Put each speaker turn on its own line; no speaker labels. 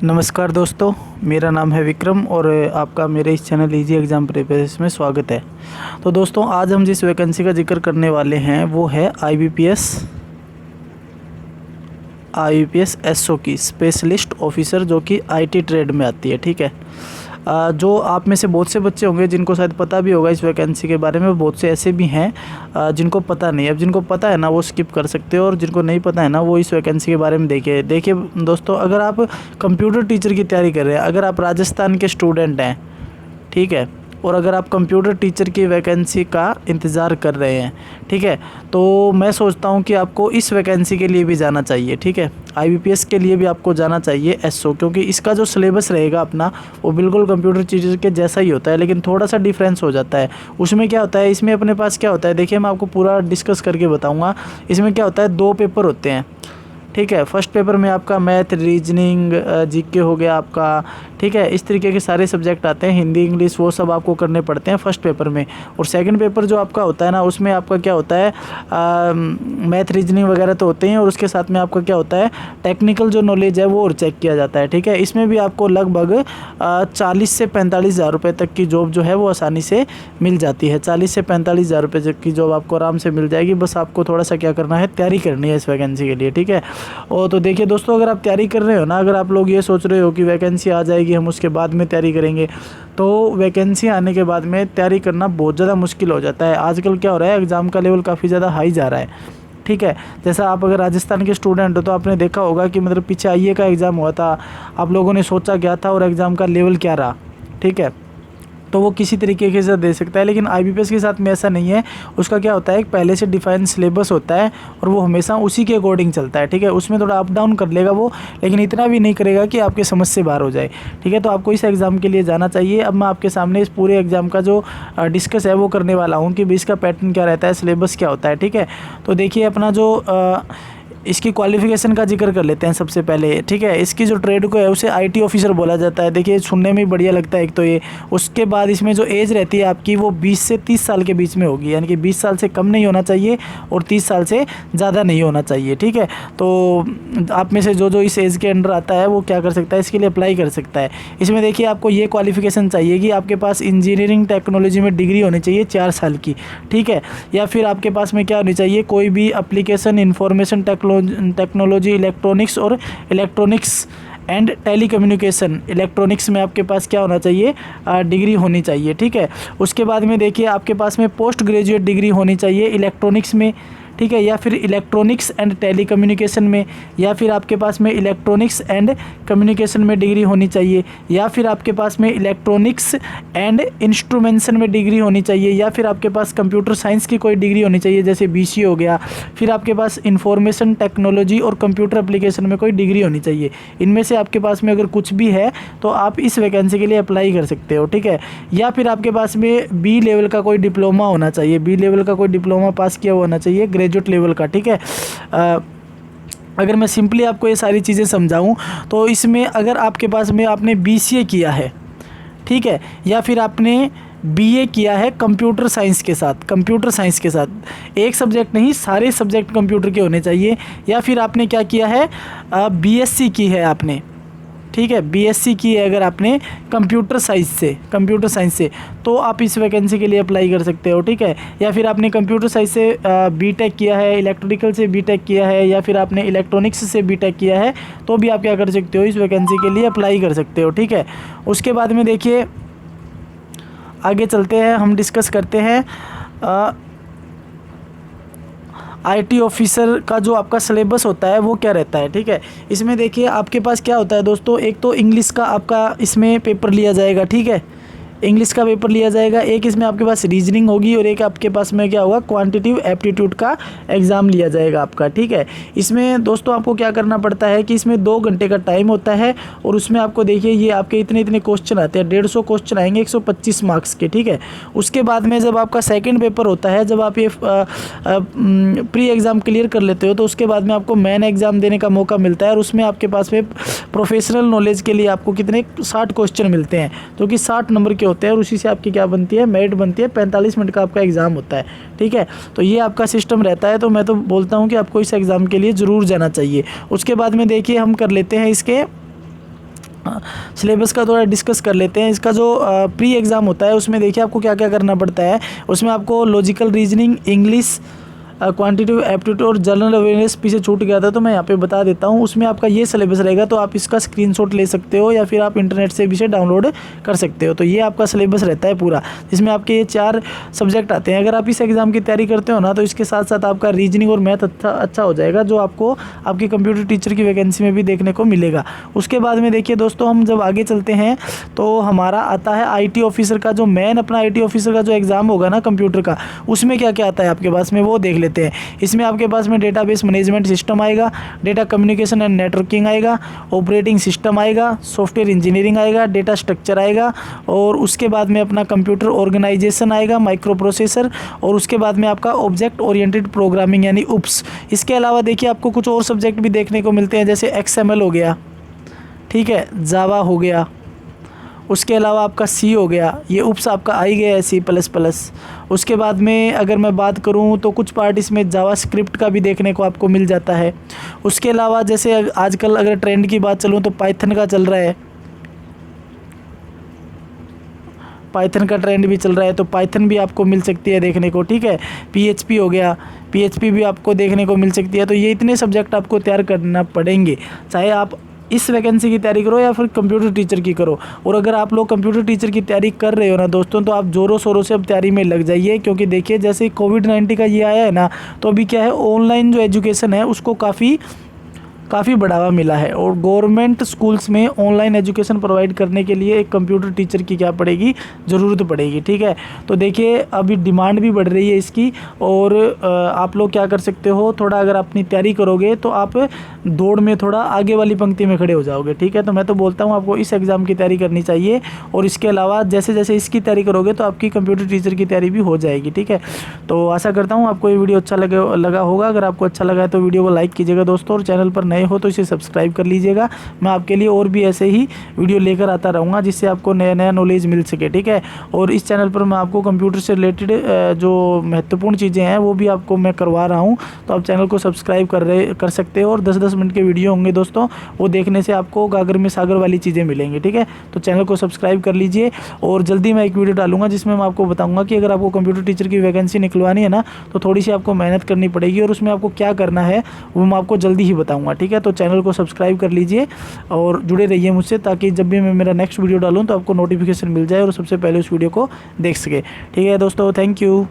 नमस्कार दोस्तों, मेरा नाम है विक्रम और आपका मेरे इस चैनल इजी एग्ज़ाम प्रिपरेशन में स्वागत है। तो दोस्तों, आज हम जिस वैकेंसी का जिक्र करने वाले हैं वो है आईबीपीएस एसओ की स्पेशलिस्ट ऑफिसर, जो कि आईटी ट्रेड में आती है। ठीक है, जो आप में से बहुत से बच्चे होंगे जिनको शायद पता भी होगा इस वैकेंसी के बारे में, बहुत से ऐसे भी हैं जिनको पता नहीं है। अब जिनको पता है ना वो स्किप कर सकते हो, और जिनको नहीं पता है ना वो इस वैकेंसी के बारे में देखिए दोस्तों, अगर आप कंप्यूटर टीचर की तैयारी कर रहे हैं, अगर आप राजस्थान के स्टूडेंट हैं, ठीक है, और अगर आप कंप्यूटर टीचर की वैकेंसी का इंतज़ार कर रहे हैं, ठीक है, तो मैं सोचता हूं कि आपको इस वैकेंसी के लिए भी जाना चाहिए। ठीक है, आईबीपीएस के लिए भी आपको जाना चाहिए एसओ, क्योंकि इसका जो सिलेबस रहेगा अपना वो बिल्कुल कंप्यूटर टीचर के जैसा ही होता है, लेकिन थोड़ा सा डिफरेंस हो जाता है। उसमें क्या होता है, इसमें अपने पास क्या होता है, देखिए मैं आपको पूरा डिस्कस करके बताऊँगा। इसमें क्या होता है, 2 पेपर होते हैं। ठीक है, फर्स्ट पेपर में आपका मैथ, रीजनिंग, जीके हो गया आपका। ठीक है, इस तरीके के सारे सब्जेक्ट आते हैं, हिंदी, इंग्लिश, वो सब आपको करने पड़ते हैं फर्स्ट पेपर में। और सेकंड पेपर जो आपका होता है ना, उसमें आपका क्या होता है, मैथ, रीजनिंग वगैरह तो होते हैं, और उसके साथ में आपका क्या होता है, टेक्निकल जो नॉलेज है वो और चेक किया जाता है। ठीक है, इसमें भी आपको लगभग 40 से 45 हज़ार रुपये तक की जॉब जो है वो आसानी से मिल जाती है। 40 से 45 हज़ार रुपये की जॉब आपको आराम से मिल जाएगी। बस आपको थोड़ा सा क्या करना है, तैयारी करनी है इस वैकेंसी के लिए। ठीक है, और तो देखिए दोस्तों, अगर आप तैयारी कर रहे हो ना, अगर आप लोग ये सोच रहे हो कि वैकेंसी आ जाएगी हम उसके बाद में तैयारी करेंगे, तो वैकेंसी आने के बाद में तैयारी करना बहुत ज़्यादा मुश्किल हो जाता है। आजकल क्या हो रहा है, एग्ज़ाम का लेवल काफ़ी ज़्यादा हाई जा रहा है। ठीक है, जैसा आप अगर राजस्थान के स्टूडेंट हो तो आपने देखा होगा कि मतलब पीछे आईए का एग्ज़ाम हुआ था, आप लोगों ने सोचा क्या था और एग्ज़ाम का लेवल क्या रहा। ठीक है, तो वो किसी तरीके से दे सकता है, लेकिन आईबीपीएस के साथ में ऐसा नहीं है। उसका क्या होता है, एक पहले से डिफाइंड सिलेबस होता है और वो हमेशा उसी के अकॉर्डिंग चलता है। ठीक है, उसमें थोड़ा अप डाउन कर लेगा वो, लेकिन इतना भी नहीं करेगा कि आपके समझ से बाहर हो जाए। ठीक है, तो आपको इस एग्ज़ाम के लिए जाना चाहिए। अब मैं आपके सामने इस पूरे एग्ज़ाम का जो डिस्कस है वो करने वाला हूँ कि इसका पैटर्न क्या रहता है, सिलेबस क्या होता है। ठीक है, तो देखिए अपना जो इसकी क्वालिफ़िकेशन का जिक्र कर लेते हैं सबसे पहले। ठीक है, इसकी जो ट्रेड को है उसे आईटी ऑफिसर बोला जाता है। देखिए सुनने में बढ़िया लगता है एक तो ये। उसके बाद इसमें जो एज रहती है आपकी वो 20 से 30 साल के बीच में होगी, यानी कि 20 साल से कम नहीं होना चाहिए और 30 साल से ज़्यादा नहीं होना चाहिए। ठीक है, तो आप में से जो इस एज के अंडर आता है वो क्या कर सकता है, इसके लिए अप्लाई कर सकता है। इसमें देखिए आपको ये क्वालिफ़िकेशन चाहिए कि आपके पास इंजीनियरिंग टेक्नोलॉजी में डिग्री होनी चाहिए 4 साल की। ठीक है, या फिर आपके पास में क्या होनी चाहिए, कोई भी एप्लीकेशन इंफॉर्मेशन टेक्नोलॉजी, इलेक्ट्रॉनिक्स और इलेक्ट्रॉनिक्स एंड टेलीकम्युनिकेशन, इलेक्ट्रॉनिक्स में आपके पास क्या होना चाहिए, डिग्री होनी चाहिए। ठीक है, उसके बाद में देखिए आपके पास में पोस्ट ग्रेजुएट डिग्री होनी चाहिए इलेक्ट्रॉनिक्स में। ठीक है, या फिर इलेक्ट्रॉनिक्स एंड टेलीकम्युनिकेशन में, या फिर आपके पास में इलेक्ट्रॉनिक्स एंड कम्युनिकेशन में डिग्री होनी चाहिए, या फिर आपके पास में इलेक्ट्रॉनिक्स एंड इंस्ट्रूमेंटेशन में डिग्री होनी चाहिए, या फिर आपके पास कंप्यूटर साइंस की कोई डिग्री होनी चाहिए जैसे बीसीए हो गया, फिर आपके पास इंफॉर्मेशन टेक्नोलॉजी और कंप्यूटर एप्लीकेशन में कोई डिग्री होनी चाहिए। इनमें से आपके पास में अगर कुछ भी है तो आप इस वैकेंसी के लिए अप्लाई कर सकते हो। ठीक है, या फिर आपके पास में बी लेवल का कोई डिप्लोमा होना चाहिए, बी लेवल का कोई डिप्लोमा पास किया होना चाहिए ग्रेजुएट लेवल का। ठीक है, अगर मैं सिंपली आपको ये सारी चीज़ें समझाऊं तो इसमें अगर आपके पास में आपने बीसीए किया है, ठीक है, या फिर आपने बीए किया है कंप्यूटर साइंस के साथ, कंप्यूटर साइंस के साथ एक सब्जेक्ट नहीं सारे सब्जेक्ट कंप्यूटर के होने चाहिए, या फिर आपने क्या किया है, बीएससी की है आपने। ठीक है, बीएससी की है अगर आपने कंप्यूटर साइंस से तो आप इस वैकेंसी के लिए अप्लाई कर सकते हो। ठीक है, या फिर आपने कंप्यूटर साइंस से बीटेक किया है, इलेक्ट्रिकल से बीटेक किया है, या फिर आपने इलेक्ट्रॉनिक्स से बीटेक किया है, तो भी आप क्या कर सकते हो, इस वैकेंसी के लिए अप्लाई कर सकते हो। ठीक है, उसके बाद में देखिए आगे चलते हैं, हम डिस्कस करते हैं आईटी ऑफिसर का जो आपका सिलेबस होता है वो क्या रहता है। ठीक है, इसमें देखिए आपके पास क्या होता है दोस्तों, एक तो इंग्लिश का आपका इसमें पेपर लिया जाएगा। ठीक है, इंग्लिश का पेपर लिया जाएगा, एक इसमें आपके पास रीजनिंग होगी और एक आपके पास में क्या होगा, क्वांटिटेटिव एप्टीट्यूड का एग्ज़ाम लिया जाएगा आपका। ठीक है, इसमें दोस्तों आपको क्या करना पड़ता है कि इसमें 2 घंटे का टाइम होता है और उसमें आपको देखिए ये आपके इतने क्वेश्चन आते हैं, 150 क्वेश्चन आएंगे 125 मार्क्स के। ठीक है, उसके बाद में जब आपका सेकेंड पेपर होता है, जब आप ये प्री एग्ज़ाम क्लियर कर लेते हो तो उसके बाद में आपको मेन एग्ज़ाम देने का मौका मिलता है, और उसमें आपके पास में प्रोफेशनल नॉलेज के लिए आपको कितने 60 क्वेश्चन मिलते हैं, जो कि 60 नंबर के होते हैं, और उसी से आपकी क्या बनती है, मेरिट बनती है। 45 मिनट का आपका एग्ज़ाम होता है। ठीक है, तो ये आपका सिस्टम रहता है, तो मैं तो बोलता हूँ कि आपको इस एग्ज़ाम के लिए ज़रूर जाना चाहिए। उसके बाद में देखिए हम कर लेते हैं इसके सिलेबस का थोड़ा डिस्कस कर लेते हैं। इसका जो प्री एग्ज़ाम होता है उसमें देखिए आपको क्या क्या करना पड़ता है। उसमें आपको logical reasoning, English, quantitative aptitude और जनरल अवेयरनेस पीछे छूट गया था तो मैं यहाँ पे बता देता हूँ। उसमें आपका ये सिलेबस रहेगा, तो आप इसका स्क्रीनशॉट ले सकते हो या फिर आप इंटरनेट से भी इसे डाउनलोड कर सकते हो। तो ये आपका सिलेबस रहता है पूरा, जिसमें आपके ये 4 सब्जेक्ट आते हैं। अगर आप इस एग्ज़ाम की तैयारी करते हो ना, तो इसके साथ साथ आपका रीजनिंग और मैथ अच्छा हो जाएगा, जो आपको आपकी कंप्यूटर टीचर की वैकेंसी में भी देखने को मिलेगा। उसके बाद में देखिए दोस्तों, हम जब आगे चलते हैं तो हमारा आता है IT ऑफिसर का, जो मेन अपना IT ऑफिसर का जो एग्ज़ाम होगा ना कंप्यूटर का, उसमें क्या क्या आता है आपके पास में वो देख लेते हैं। इसमें आपके पास में डेटाबेस मैनेजमेंट सिस्टम आएगा, डेटा कम्युनिकेशन एंड नेटवर्किंग आएगा, ऑपरेटिंग सिस्टम आएगा, सॉफ्टवेयर इंजीनियरिंग आएगा, डेटा स्ट्रक्चर आएगा, और उसके बाद में अपना कंप्यूटर ऑर्गेनाइजेशन आएगा, माइक्रो प्रोसेसर, और उसके बाद में आपका ऑब्जेक्ट ओरिएंटेड प्रोग्रामिंग यानी UPS। इसके अलावा देखिए आपको कुछ और सब्जेक्ट भी देखने को मिलते हैं, जैसे XML हो गया, ठीक है, जावा हो गया, उसके अलावा आपका C हो गया, ये UPS आपका आ ही गया है, C++। उसके बाद में अगर मैं बात करूं तो कुछ पार्ट इसमें जावास्क्रिप्ट का भी देखने को आपको मिल जाता है। उसके अलावा जैसे आजकल अगर ट्रेंड की बात चलूं तो पाइथन का चल रहा है, पाइथन का ट्रेंड भी चल रहा है, तो पाइथन भी आपको मिल सकती है देखने को, ठीक है। PHP हो गया, PHP भी आपको देखने को मिल सकती है। तो ये इतने सब्जेक्ट आपको तैयार करना पड़ेंगे, चाहे आप इस वैकेंसी की तैयारी करो या फिर कंप्यूटर टीचर की करो। और अगर आप लोग कंप्यूटर टीचर की तैयारी कर रहे हो ना दोस्तों, तो आप ज़ोरों शोरों से अब तैयारी में लग जाइए, क्योंकि देखिए जैसे कोविड-19 का ये आया है ना, तो अभी क्या है, ऑनलाइन जो एजुकेशन है उसको काफ़ी बढ़ावा मिला है, और गवर्नमेंट स्कूल्स में ऑनलाइन एजुकेशन प्रोवाइड करने के लिए एक कंप्यूटर टीचर की क्या पड़ेगी, ज़रूरत पड़ेगी, ठीक है। तो देखिए अभी डिमांड भी बढ़ रही है इसकी, और आप लोग क्या कर सकते हो, थोड़ा अगर अपनी तैयारी करोगे तो आप दौड़ में थोड़ा आगे वाली पंक्ति में खड़े हो जाओगे, ठीक है। तो मैं तो बोलता हूँ आपको इस एग्ज़ाम की तैयारी करनी चाहिए, और इसके अलावा जैसे जैसे इसकी तैयारी करोगे तो आपकी कंप्यूटर टीचर की तैयारी भी हो जाएगी, ठीक है। तो आशा करता हूँ आपको ये वीडियो अच्छा लगा होगा। अगर आपको अच्छा लगा है तो वीडियो को लाइक कीजिएगा दोस्तों, और चैनल पर नए हो तो इसे सब्सक्राइब कर लीजिएगा। मैं आपके लिए और भी ऐसे ही वीडियो लेकर आता रहूँगा, जिससे आपको नया नया नॉलेज मिल सके, ठीक है। और इस चैनल पर मैं आपको कंप्यूटर से रिलेटेड जो महत्वपूर्ण चीज़ें हैं वो भी आपको मैं करवा रहा हूँ, तो आप चैनल को सब्सक्राइब कर सकते हो। और 10-10 मिनट के वीडियो होंगे दोस्तों, वो देखने से आपको गागर में सागर वाली चीज़ें मिलेंगी, ठीक है। तो चैनल को सब्सक्राइब कर लीजिए, और जल्दी मैं एक वीडियो डालूंगा जिसमें मैं आपको बताऊँगा कि अगर आपको कंप्यूटर टीचर की वैकेंसी निकलवानी है ना, तो थोड़ी सी आपको मेहनत करनी पड़ेगी, और उसमें आपको क्या करना है वो मैं आपको जल्दी ही बताऊँगा, ठीक है। तो चैनल को सब्सक्राइब कर लीजिए और जुड़े रहिए मुझसे, ताकि जब भी मैं मेरा नेक्स्ट वीडियो डालूँ तो आपको नोटिफिकेशन मिल जाए और सबसे पहले उस वीडियो को देख सके, ठीक है दोस्तों। Thank you.